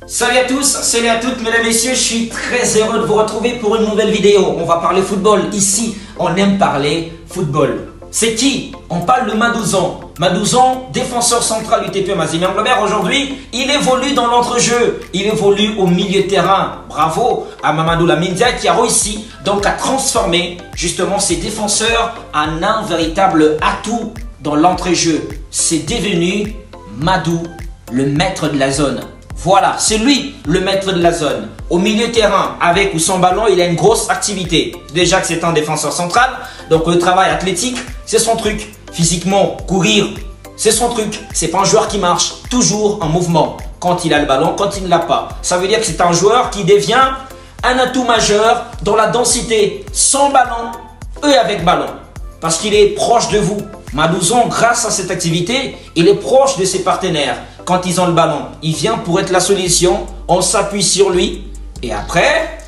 Salut à tous, salut à toutes, mesdames et messieurs, je suis très heureux de vous retrouver pour une nouvelle vidéo. On va parler football. Ici, on aime parler football. C'est qui? On parle de Madouzan. Madouzan, défenseur central UTP Mazembe Anglebert. Aujourd'hui, il évolue dans l'entrejeu. Il évolue au milieu de terrain. Bravo à Mamadou Lamindia qui a réussi donc à transformer justement ses défenseurs en un véritable atout dans l'entrejeu. C'est devenu Madou, le maître de la zone. Voilà, c'est lui le maître de la zone. Au milieu terrain, avec ou sans ballon, il a une grosse activité. Déjà que c'est un défenseur central, donc le travail athlétique, c'est son truc. Physiquement, courir, c'est son truc. C'est pas un joueur qui marche, toujours en mouvement. Quand il a le ballon, quand il ne l'a pas. Ça veut dire que c'est un joueur qui devient un atout majeur dans la densité sans ballon et avec ballon. Parce qu'il est proche de vous. Madouzan, grâce à cette activité, il est proche de ses partenaires. Quand ils ont le ballon, il vient pour être la solution, on s'appuie sur lui. Et après,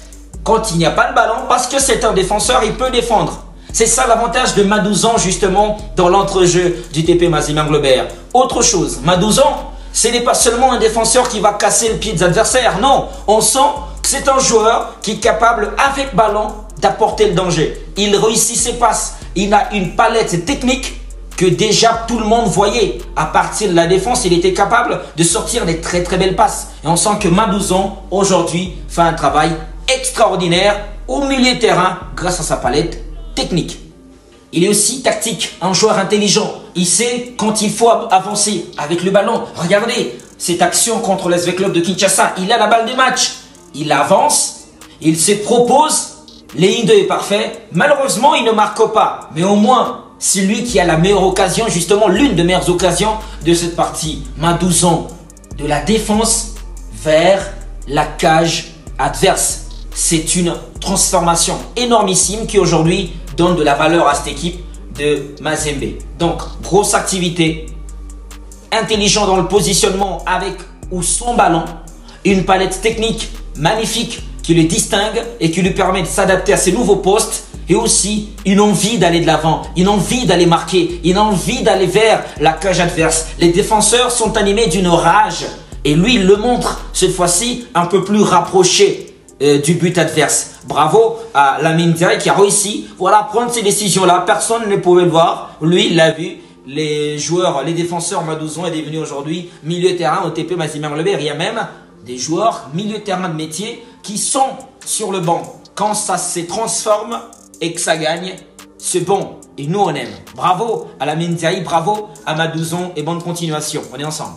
quand il n'y a pas le ballon, parce que c'est un défenseur, il peut défendre. C'est ça l'avantage de Madouzan justement dans l'entrejeu du TP Mazembe Anglebert. Autre chose, Madouzan, ce n'est pas seulement un défenseur qui va casser le pied des adversaires. Non, on sent que c'est un joueur qui est capable, avec ballon, d'apporter le danger. Il réussit ses passes. Il a une palette technique que déjà tout le monde voyait. À partir de la défense, il était capable de sortir des très belles passes. Et on sent que Madouzan, aujourd'hui, fait un travail extraordinaire au milieu de terrain grâce à sa palette technique. Il est aussi tactique, un joueur intelligent. Il sait quand il faut avancer avec le ballon. Regardez cette action contre l'SV Club de Kinshasa. Il a la balle du match. Il avance, il se propose. Ligne 2 est parfait. Malheureusement, il ne marque pas. Mais au moins, c'est lui qui a la meilleure occasion, justement l'une des meilleures occasions de cette partie. Madouzan, de la défense vers la cage adverse. C'est une transformation énormissime qui aujourd'hui donne de la valeur à cette équipe de Mazembe. Donc, grosse activité, intelligent dans le positionnement avec ou sans ballon, une palette technique magnifique qui le distingue et qui lui permet de s'adapter à ses nouveaux postes. Et aussi une envie d'aller de l'avant, une envie d'aller marquer, une envie d'aller vers la cage adverse. Les défenseurs sont animés d'une rage. Et lui, il le montre cette fois-ci un peu plus rapproché du but adverse. Bravo à Lamindia qui a réussi à prendre ces décisions-là. Personne ne pouvait le voir. Lui, il l'a vu. Les joueurs, les défenseurs, Madouzan est devenu aujourd'hui milieu de terrain au TP Mazembe Anglebert. Il y a même des joueurs milieu de terrain de métier qui sont sur le banc. Quand ça se transforme et que ça gagne, c'est bon. Et nous, on aime. Bravo à Lamindia, bravo à Madouzan et bonne continuation. On est ensemble.